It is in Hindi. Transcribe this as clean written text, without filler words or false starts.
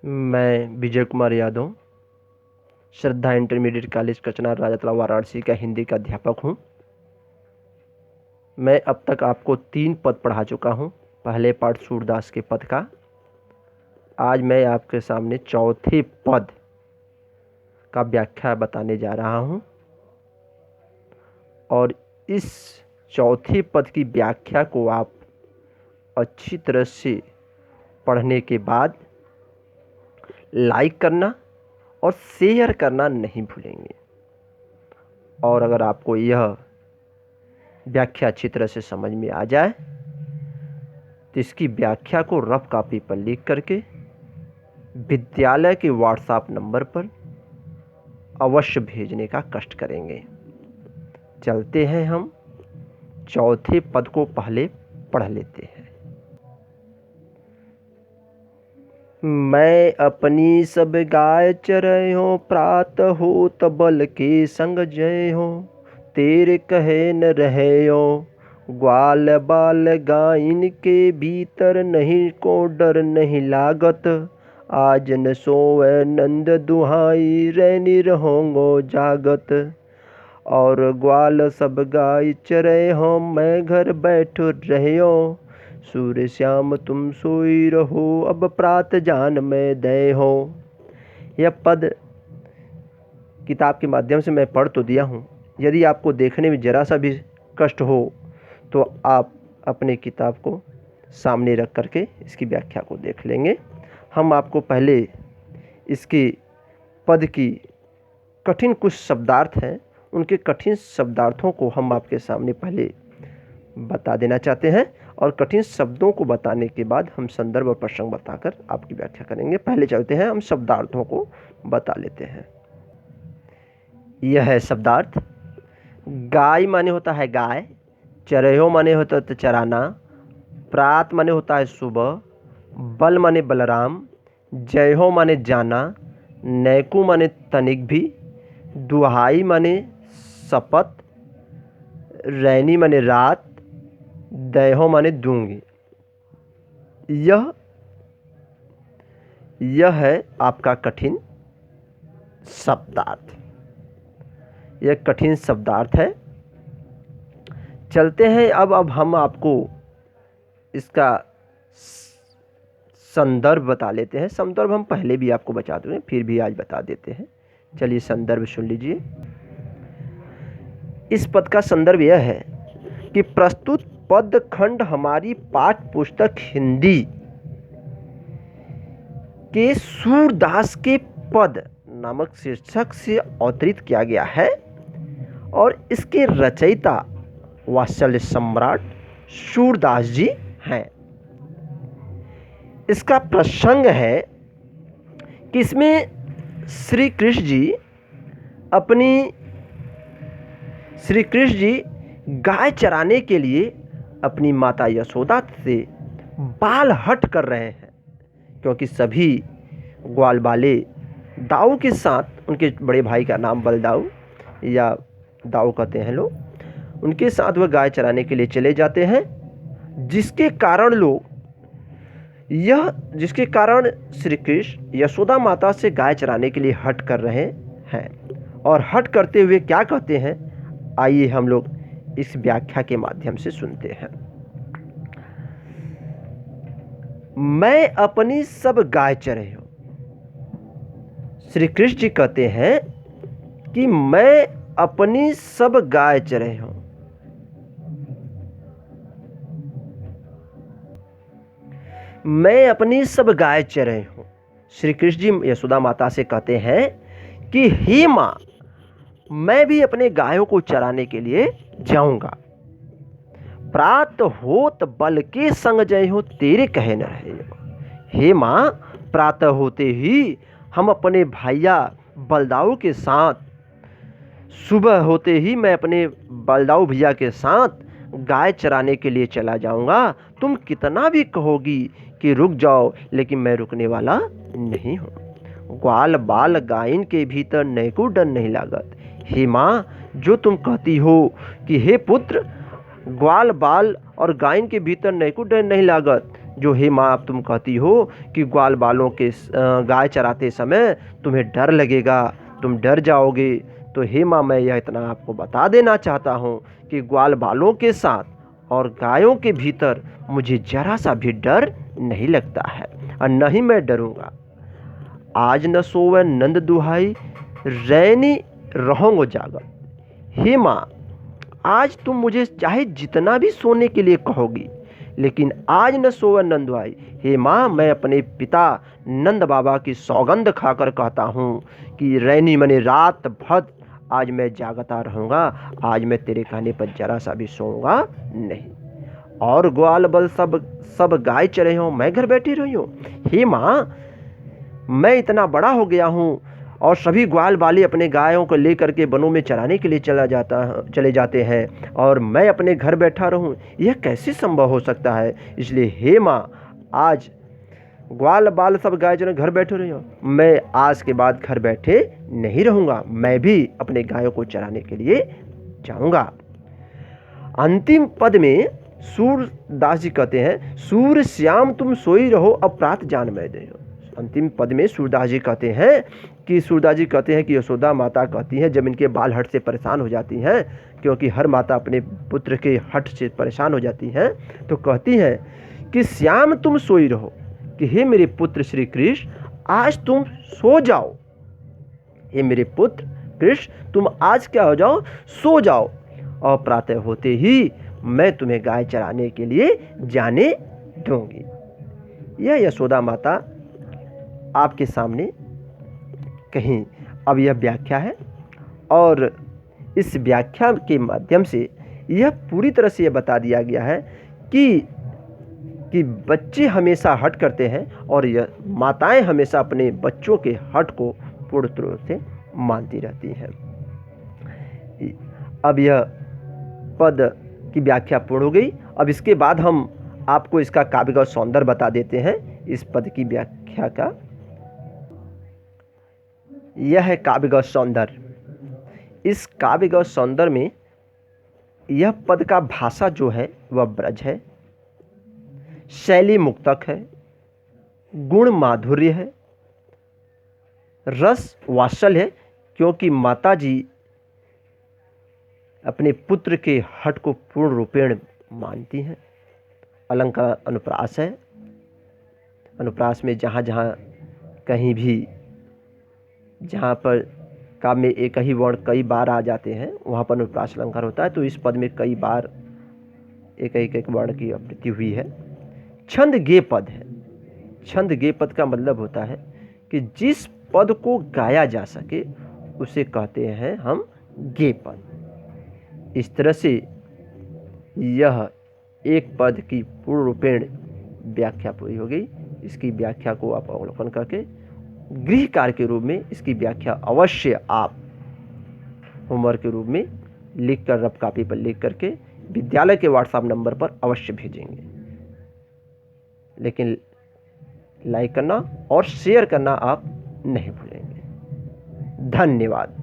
मैं विजय कुमार यादव श्रद्धा इंटरमीडिएट कॉलेज कचनार राजातला वाराणसी का हिंदी का अध्यापक हूँ। मैं अब तक आपको 3 पद पढ़ा चुका हूँ। पहले पाठ सूरदास के पद का। आज मैं आपके सामने चौथे पद का व्याख्या बताने जा रहा हूँ और इस चौथे पद की व्याख्या को आप अच्छी तरह से पढ़ने के बाद लाइक करना और शेयर करना नहीं भूलेंगे। और अगर आपको यह व्याख्या अच्छी तरह से समझ में आ जाए तो इसकी व्याख्या को रफ कॉपी पर लिख करके विद्यालय के व्हाट्सएप नंबर पर अवश्य भेजने का कष्ट करेंगे। चलते हैं, हम चौथे पद को पहले पढ़ लेते हैं। मैं अपनी सब गाय चरय हो, प्रात हो तबल के संग जय हो। तेरे कहे न रहे हो, ग्वाल बाल गाइन के भीतर नहीं को डर नहीं लागत। आज न सोवे नंद दुहाई, रैनी रहोंगो जागत। और ग्वाल सब गाय चरय हो, मैं घर बैठ रहो। सूर्य श्याम तुम सोई रहो, अब प्रात जान में दय हो। यह पद किताब के माध्यम से मैं पढ़ तो दिया हूँ। यदि आपको देखने में जरा सा भी कष्ट हो तो आप अपने किताब को सामने रख करके इसकी व्याख्या को देख लेंगे। हम आपको पहले इसके पद की कठिन कुछ शब्दार्थ हैं, उनके कठिन शब्दार्थों को हम आपके सामने पहले बता देना चाहते हैं और कठिन शब्दों को बताने के बाद हम संदर्भ और प्रसंग बताकर आपकी व्याख्या करेंगे। पहले चलते हैं, हम शब्दार्थों को बता लेते हैं। यह है शब्दार्थ। गाय माने होता है गाय, चरयो माने होता है चराना, प्रात माने होता है सुबह, बल माने बलराम, जय हो माने जाना, नैकु माने तनिक भी, दुहाई माने शपथ, रैनी माने रात, दयो माने दूंगी। यह है आपका कठिन शब्दार्थ। यह कठिन शब्दार्थ है। चलते हैं, अब हम आपको इसका संदर्भ बता लेते हैं। संदर्भ हम पहले भी आपको बता चुके हैं, फिर भी आज बता देते हैं। चलिए संदर्भ सुन लीजिए। इस पद का संदर्भ यह है कि प्रस्तुत पद खंड हमारी पाठ पुस्तक हिंदी के सूरदास के पद नामक शीर्षक से अवतरित किया गया है और इसके रचयिता वात्सल्य सम्राट सूरदास जी हैं। इसका प्रसंग है कि इसमें श्री कृष्ण जी गाय चराने के लिए अपनी माता यशोदा से बाल हट कर रहे हैं, क्योंकि सभी ग्वाल बाले दाऊ के साथ, उनके बड़े भाई का नाम बलदाऊ या दाऊ कहते हैं लोग, उनके साथ वह गाय चराने के लिए चले जाते हैं, जिसके कारण श्री कृष्ण यशोदा माता से गाय चराने के लिए हट कर रहे हैं। और हट करते हुए क्या कहते हैं, आइए हम लोग इस व्याख्या के माध्यम से सुनते हैं। मैं अपनी सब गाय चरे हूं। श्री कृष्ण जी कहते हैं कि मैं अपनी सब गाय चरे हूं। मैं अपनी सब गाय चरे हूं। श्री कृष्ण जी यशोदा माता से कहते हैं कि हे मां, मैं भी अपने गायों को चराने के लिए जाऊंगा। प्रात होत बल के संग जय हो, तेरे कहे न रहे हो। हे मां, प्रातः होते ही हम अपने भैया बलदाऊ के साथ, सुबह होते ही मैं अपने बलदाऊ भैया के साथ गाय चराने के लिए चला जाऊंगा। तुम कितना भी कहोगी कि रुक जाओ, लेकिन मैं रुकने वाला नहीं हूं। ग्वाल बाल गायन के भीतर नैको डर नहीं लागत। हे मां, जो तुम कहती हो कि हे पुत्र, ग्वाल बाल और गायन के भीतर नैको डर नहीं लागत, जो हे माँ अब तुम कहती हो कि ग्वाल बालों के गाय चराते समय तुम्हें डर लगेगा, तुम डर जाओगे, तो हे माँ मैं यह इतना आपको बता देना चाहता हूँ कि ग्वाल बालों के साथ और गायों के भीतर मुझे जरा सा भी डर नहीं लगता है और न ही मैं डरूंगा। आज न सोवे नंद दुहाई, रैनी रहूंगो जागत। हे माँ, आज तुम मुझे चाहे जितना भी सोने के लिए कहोगी, लेकिन आज न सोवे नंद दुहाई। हे माँ, मैं अपने पिता नंद बाबा की सौगंध खाकर कहता हूँ कि रैनी मने रात भर आज मैं जागता रहूँगा, आज मैं तेरे कहने पर जरा सा भी सोऊंगा नहीं। और ग्वाल बल सब गाय चरे हो, मैं घर बैठी रही हूँ। हे माँ, मैं इतना बड़ा हो गया हूँ और सभी ग्वाल बाले अपने गायों को लेकर के वनों में चराने के लिए चले जाते हैं और मैं अपने घर बैठा रहूं, यह कैसे संभव हो सकता है। इसलिए हे माँ, आज ग्वाल बाल सब गाय चरे घर बैठे रही हो, मैं आज के बाद घर बैठे नहीं रहूँगा, मैं भी अपने गायों को चराने के लिए जाऊँगा। अंतिम पद में सूरदास जी कहते हैं, सूर्य श्याम तुम सोई रहो, अब प्रात जान मैं दे हो। अंतिम पद में सूरदास जी कहते हैं कि यशोदा माता कहती हैं, जब इनके बाल हट से परेशान हो जाती हैं, क्योंकि हर माता अपने पुत्र के हट से परेशान हो जाती हैं, तो कहती हैं कि श्याम तुम सोई रहो, कि हे मेरे पुत्र श्री कृष्ण आज तुम सो जाओ। हे मेरे पुत्र कृष्ण तुम आज क्या हो जाओ, सो जाओ, और प्रातः होते ही मैं तुम्हें गाय चराने के लिए जाने दूंगी। यह यशोदा माता आपके सामने कहीं अब यह व्याख्या है, और इस व्याख्या के माध्यम से यह पूरी तरह से यह बता दिया गया है कि बच्चे हमेशा हट करते हैं और यह माताएं हमेशा अपने बच्चों के हट को पूर्ण रूप से मानती रहती हैं। अब यह पद की व्याख्या पूर्ण हो गई। अब इसके बाद हम आपको इसका काव्यगत सौंदर्य बता देते हैं। इस पद की व्याख्या का यह है काव्यगत सौंदर्य। इस काव्यगत सौंदर्य में यह पद का भाषा जो है वह ब्रज है, शैली मुक्तक है, गुण माधुर्य है, रस वात्सल्य है, क्योंकि माता जी अपने पुत्र के हट को पूर्ण रूपेण मानती हैं। अलंकार अनुप्रास है, अनुप्रास में जहाँ जहाँ कहीं भी जहाँ पर काव्य में एक ही वर्ण कई बार आ जाते हैं वहाँ पर अनुप्रास अलंकार होता है। तो इस पद में कई बार एक वर्ण की आवृत्ति हुई है। छंद गे पद है। छंद गे पद का मतलब होता है कि जिस पद को गाया जा सके उसे कहते हैं हम गे पद। इस तरह से यह एक पद की पूर्ण रूपेण व्याख्या पूरी हो गई। इसकी व्याख्या को आप अवलोकन करके गृह कार्य के रूप में इसकी व्याख्या अवश्य आप होमवर्क के रूप में लिख कर रफ कॉपी पर लिख करके विद्यालय के व्हाट्सएप नंबर पर अवश्य भेजेंगे। लेकिन लाइक करना और शेयर करना आप नहीं भूलेंगे। धन्यवाद।